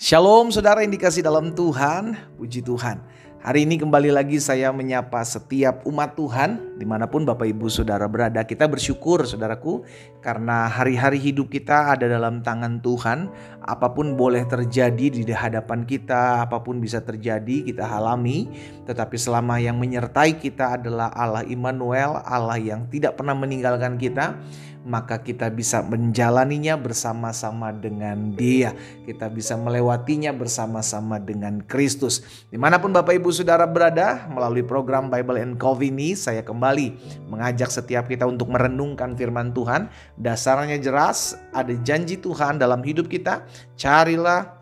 Shalom saudara yang dikasih dalam Tuhan, puji Tuhan. Hari ini kembali lagi saya menyapa setiap umat Tuhan, dimanapun Bapak Ibu Saudara berada. Kita bersyukur saudaraku, karena hari-hari hidup kita ada dalam tangan Tuhan. Apapun boleh terjadi di hadapan kita, apapun bisa terjadi kita alami. Tetapi selama yang menyertai kita adalah Allah Immanuel, Allah yang tidak pernah meninggalkan kita, maka kita bisa menjalaninya bersama-sama dengan Dia. Kita bisa melewatinya bersama-sama dengan Kristus. Dimanapun Bapak Ibu Saudara berada, melalui program Bible and Coffee ini, saya kembali mengajak setiap kita untuk merenungkan firman Tuhan. Dasarnya jelas, ada janji Tuhan dalam hidup kita. Carilah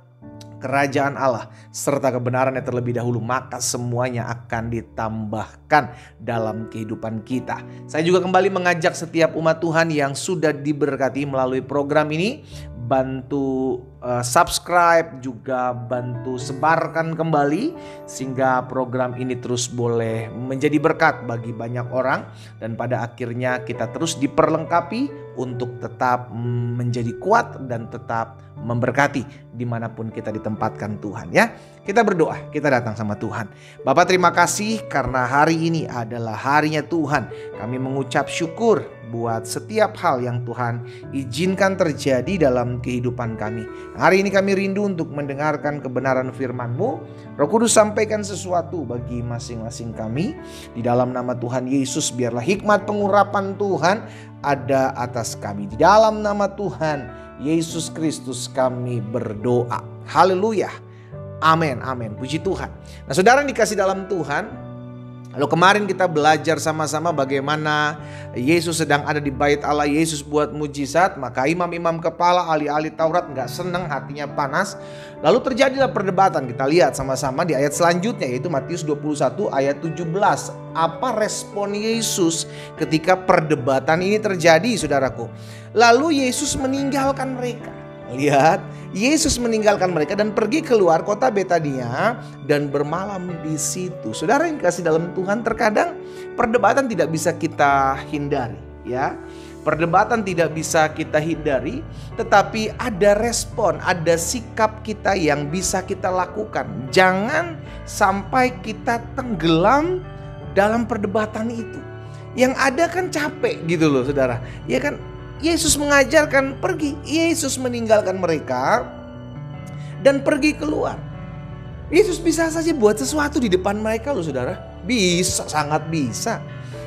kerajaan Allah serta kebenarannya terlebih dahulu, maka semuanya akan ditambahkan dalam kehidupan kita. Saya juga kembali mengajak setiap umat Tuhan yang sudah diberkati melalui program ini, bantu subscribe, juga bantu sebarkan kembali sehingga program ini terus boleh menjadi berkat bagi banyak orang, dan pada akhirnya kita terus diperlengkapi untuk tetap menjadi kuat dan tetap memberkati dimanapun kita ditempatkan Tuhan ya. Kita berdoa, kita datang sama Tuhan. Bapak, terima kasih karena hari ini adalah harinya Tuhan. Kami mengucap syukur buat setiap hal yang Tuhan izinkan terjadi dalam kehidupan kami. Hari ini kami rindu untuk mendengarkan kebenaran firman-Mu. Roh Kudus, sampaikan sesuatu bagi masing-masing kami. Di dalam nama Tuhan Yesus, biarlah hikmat pengurapan Tuhan ada atas kami. Di dalam nama Tuhan Yesus Kristus kami berdoa. Haleluya. Amin, amin. Puji Tuhan. Nah saudara yang dikasih dalam Tuhan, lalu kemarin kita belajar sama-sama bagaimana Yesus sedang ada di bait Allah, Yesus buat mujizat, maka imam-imam kepala, ahli-ahli Taurat gak senang, hatinya panas. Lalu terjadilah perdebatan, kita lihat sama-sama di ayat selanjutnya, yaitu Matius 21 ayat 17. Apa respon Yesus ketika perdebatan ini terjadi saudaraku? Lalu Yesus meninggalkan mereka. Lihat, Yesus meninggalkan mereka dan pergi keluar kota Betania dan bermalam di situ. Saudara yang kasih dalam Tuhan, terkadang perdebatan tidak bisa kita hindari ya. Perdebatan tidak bisa kita hindari, tetapi ada respon, ada sikap kita yang bisa kita lakukan. Jangan sampai kita tenggelam dalam perdebatan itu. Yang ada kan capek gitu loh saudara. Ya kan? Yesus mengajarkan pergi. Yesus meninggalkan mereka dan pergi keluar. Yesus bisa saja buat sesuatu di depan mereka loh saudara. Bisa, sangat bisa.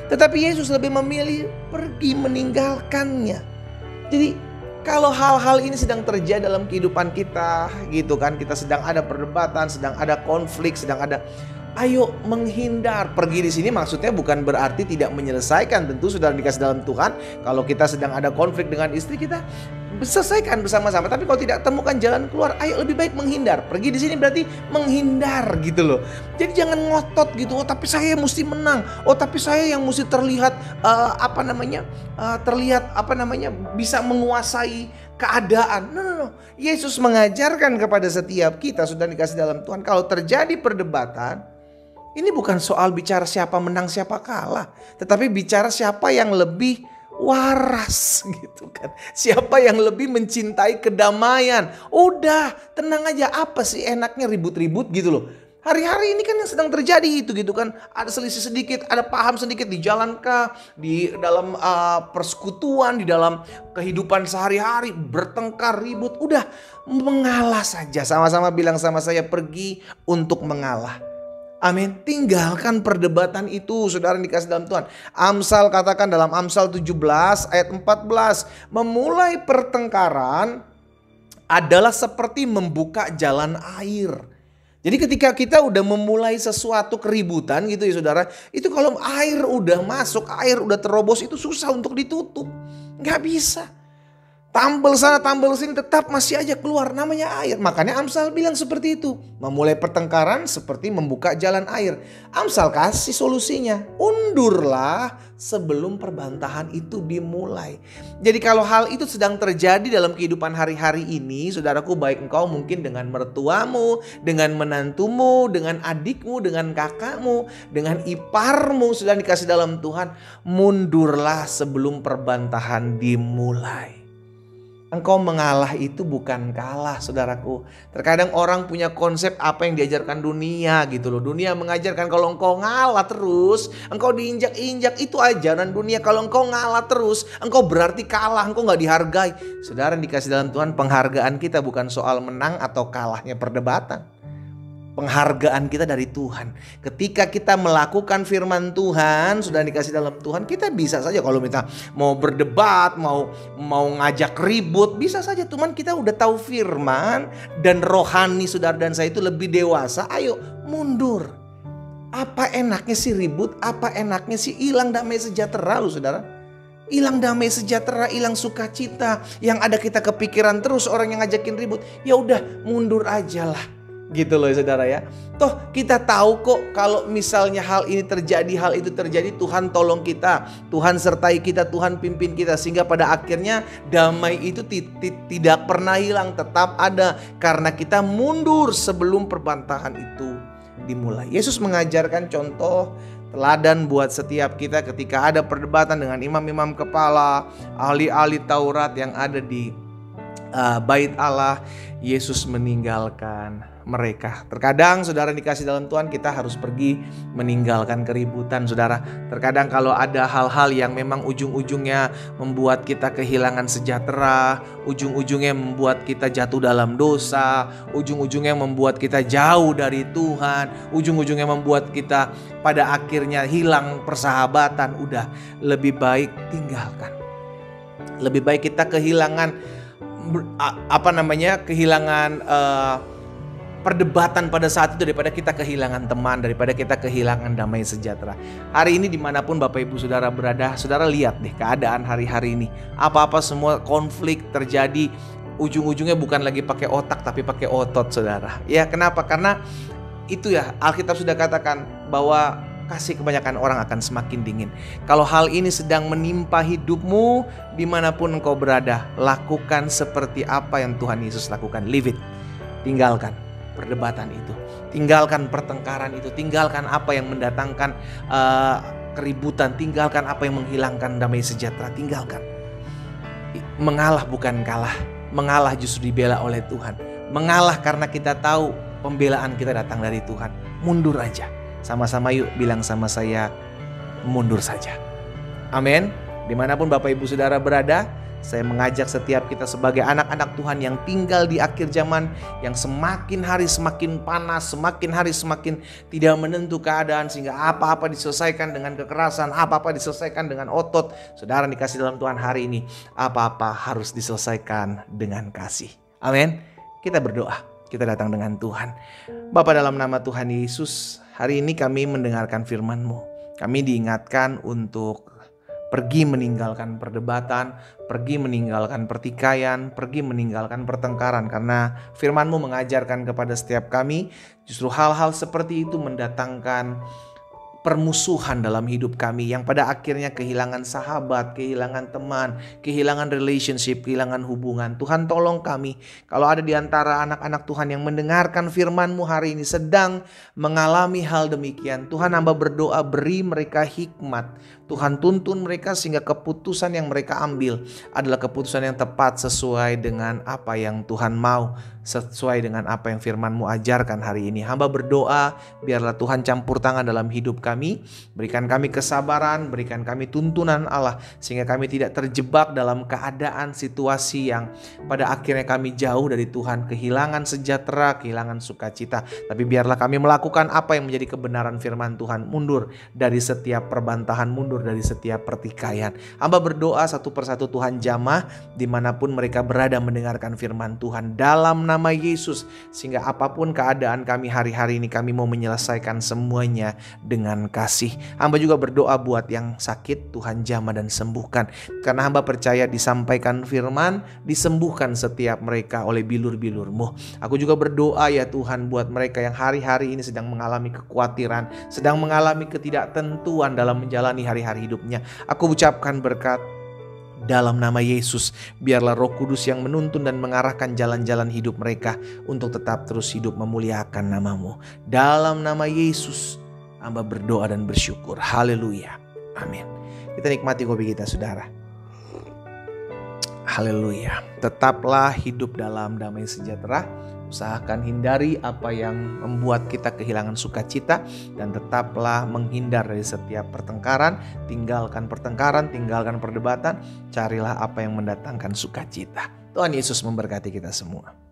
Tetapi Yesus lebih memilih pergi meninggalkannya. Jadi kalau hal-hal ini sedang terjadi dalam kehidupan kita gitu kan, kita sedang ada perdebatan, sedang ada konflik, sedang ada, ayo menghindar. Pergi di sini maksudnya bukan berarti tidak menyelesaikan. Tentu sudah dikasih dalam Tuhan, kalau kita sedang ada konflik dengan istri kita, selesaikan bersama-sama. Tapi kalau tidak temukan jalan keluar, ayo lebih baik menghindar. Pergi di sini berarti menghindar gitu loh. Jadi jangan ngotot gitu. Oh tapi saya mesti menang. Oh tapi saya yang mesti terlihat bisa menguasai keadaan. No. Yesus mengajarkan kepada setiap kita sudah dikasih dalam Tuhan, kalau terjadi perdebatan, ini bukan soal bicara siapa menang siapa kalah, tetapi bicara siapa yang lebih waras gitu kan. Siapa yang lebih mencintai kedamaian. Udah tenang aja, apa sih enaknya ribut-ribut gitu loh. Hari-hari ini kan yang sedang terjadi itu gitu kan. Ada selisih sedikit, ada paham sedikit di jalan kah, di dalam persekutuan, di dalam kehidupan sehari-hari, bertengkar, ribut. Udah mengalah saja, sama-sama bilang sama saya, pergi untuk mengalah. Amin. Tinggalkan perdebatan itu saudara yang dikasih dalam Tuhan. Amsal katakan dalam Amsal 17 ayat 14. Memulai pertengkaran adalah seperti membuka jalan air. Jadi ketika kita udah memulai sesuatu keributan gitu ya saudara, itu kalau air udah masuk, air udah terobos, itu susah untuk ditutup. Gak bisa. Tambel sana tambel sini tetap masih aja keluar, namanya air. Makanya Amsal bilang seperti itu. Memulai pertengkaran seperti membuka jalan air. Amsal kasih solusinya. Undurlah sebelum perbantahan itu dimulai. Jadi kalau hal itu sedang terjadi dalam kehidupan hari-hari ini, saudaraku, baik engkau mungkin dengan mertuamu, dengan menantumu, dengan adikmu, dengan kakakmu, dengan iparmu sedang dikasih dalam Tuhan, mundurlah sebelum perbantahan dimulai. Engkau mengalah itu bukan kalah, saudaraku. Terkadang orang punya konsep apa yang diajarkan dunia gitu loh. Dunia mengajarkan kalau engkau ngalah terus, engkau diinjak-injak, itu ajaran dunia. Kalau engkau ngalah terus, engkau berarti kalah, engkau gak dihargai. Saudara yang dikasih dalam Tuhan, penghargaan kita bukan soal menang atau kalahnya perdebatan. Penghargaan kita dari Tuhan. Ketika kita melakukan firman Tuhan, sudah dikasih dalam Tuhan, kita bisa saja kalau kita mau berdebat, mau ngajak ribut, bisa saja. Cuman kita udah tahu firman dan rohani saudara dan saya itu lebih dewasa. Ayo mundur. Apa enaknya sih ribut? Apa enaknya sih hilang damai sejahtera lu saudara? Hilang damai sejahtera, hilang sukacita. Yang ada kita kepikiran terus orang yang ngajakin ribut. Ya udah mundur aja lah. Gitu loh saudara ya. Toh kita tahu kok kalau misalnya hal ini terjadi, hal itu terjadi, Tuhan tolong kita, Tuhan sertai kita, Tuhan pimpin kita. Sehingga pada akhirnya damai itu tidak pernah hilang, tetap ada. Karena kita mundur sebelum perbantahan itu dimulai. Yesus mengajarkan contoh teladan buat setiap kita ketika ada perdebatan dengan imam-imam kepala, ahli-ahli Taurat yang ada di bait Allah. Yesus meninggalkan mereka. Terkadang saudara dikasih dalam Tuhan, kita harus pergi meninggalkan keributan saudara. Terkadang kalau ada hal-hal yang memang ujung-ujungnya membuat kita kehilangan sejahtera, ujung-ujungnya membuat kita jatuh dalam dosa, ujung-ujungnya membuat kita jauh dari Tuhan, ujung-ujungnya membuat kita pada akhirnya hilang persahabatan, udah lebih baik tinggalkan. Lebih baik kita kehilangan kehilangan perdebatan pada saat itu daripada kita kehilangan teman, daripada kita kehilangan damai sejahtera. Hari ini dimanapun Bapak Ibu Saudara berada, saudara lihat deh keadaan hari-hari ini. Apa-apa semua konflik terjadi, ujung-ujungnya bukan lagi pakai otak tapi pakai otot saudara. Ya kenapa? Karena itu ya Alkitab sudah katakan bahwa kasih kebanyakan orang akan semakin dingin. Kalau hal ini sedang menimpa hidupmu, dimanapun engkau berada, lakukan seperti apa yang Tuhan Yesus lakukan. Leave it. Tinggalkan perdebatan itu. Tinggalkan pertengkaran itu. Tinggalkan apa yang mendatangkan keributan. Tinggalkan apa yang menghilangkan damai sejahtera. Tinggalkan. Mengalah bukan kalah. Mengalah justru dibela oleh Tuhan. Mengalah karena kita tahu pembelaan kita datang dari Tuhan. Mundur aja. Sama-sama yuk bilang sama saya, mundur saja. Amin. Dimanapun Bapak Ibu Saudara berada, saya mengajak setiap kita sebagai anak-anak Tuhan yang tinggal di akhir zaman, yang semakin hari semakin panas, semakin hari semakin tidak menentu keadaan, sehingga apa-apa diselesaikan dengan kekerasan, apa-apa diselesaikan dengan otot. Saudara dikasih dalam Tuhan hari ini, apa-apa harus diselesaikan dengan kasih. Amin. Kita berdoa, kita datang dengan Tuhan. Bapa, dalam nama Tuhan Yesus, hari ini kami mendengarkan firman-Mu. Kami diingatkan untuk pergi meninggalkan perdebatan, pergi meninggalkan pertikaian, pergi meninggalkan pertengkaran. Karena firman-Mu mengajarkan kepada setiap kami, justru hal-hal seperti itu mendatangkan permusuhan dalam hidup kami, yang pada akhirnya kehilangan sahabat, kehilangan teman, kehilangan relationship, kehilangan hubungan. Tuhan tolong kami, kalau ada di antara anak-anak Tuhan yang mendengarkan firman-Mu hari ini sedang mengalami hal demikian, Tuhan hamba berdoa beri mereka hikmat. Tuhan tuntun mereka sehingga keputusan yang mereka ambil adalah keputusan yang tepat sesuai dengan apa yang Tuhan mau, sesuai dengan apa yang firman-Mu ajarkan hari ini. Hamba berdoa biarlah Tuhan campur tangan dalam hidup kami, berikan kami kesabaran, berikan kami tuntunan Allah sehingga kami tidak terjebak dalam keadaan situasi yang pada akhirnya kami jauh dari Tuhan, kehilangan sejahtera, kehilangan sukacita. Tapi biarlah kami melakukan apa yang menjadi kebenaran firman Tuhan, mundur dari setiap perbantahan, mundur dari setiap pertikaian. Hamba berdoa satu persatu Tuhan jamah dimanapun mereka berada mendengarkan firman Tuhan dalam nama Yesus, sehingga apapun keadaan kami hari-hari ini, kami mau menyelesaikan semuanya dengan kasih. Hamba juga berdoa buat yang sakit, Tuhan jamah dan sembuhkan, karena hamba percaya disampaikan firman, disembuhkan setiap mereka oleh bilur-bilur-Mu. Aku juga berdoa ya Tuhan buat mereka yang hari-hari ini sedang mengalami kekhawatiran, sedang mengalami ketidaktentuan dalam menjalani hari-hari hidupnya. Aku ucapkan berkat dalam nama Yesus. Biarlah Roh Kudus yang menuntun dan mengarahkan jalan-jalan hidup mereka untuk tetap terus hidup memuliakan nama-Mu. Dalam nama Yesus hamba berdoa dan bersyukur. Haleluya. Amin. Kita nikmati kopi kita saudara. Haleluya. Tetaplah hidup dalam damai sejahtera. Usahakan hindari apa yang membuat kita kehilangan sukacita, dan tetaplah menghindar dari setiap pertengkaran. Tinggalkan pertengkaran, tinggalkan perdebatan. Carilah apa yang mendatangkan sukacita. Tuhan Yesus memberkati kita semua.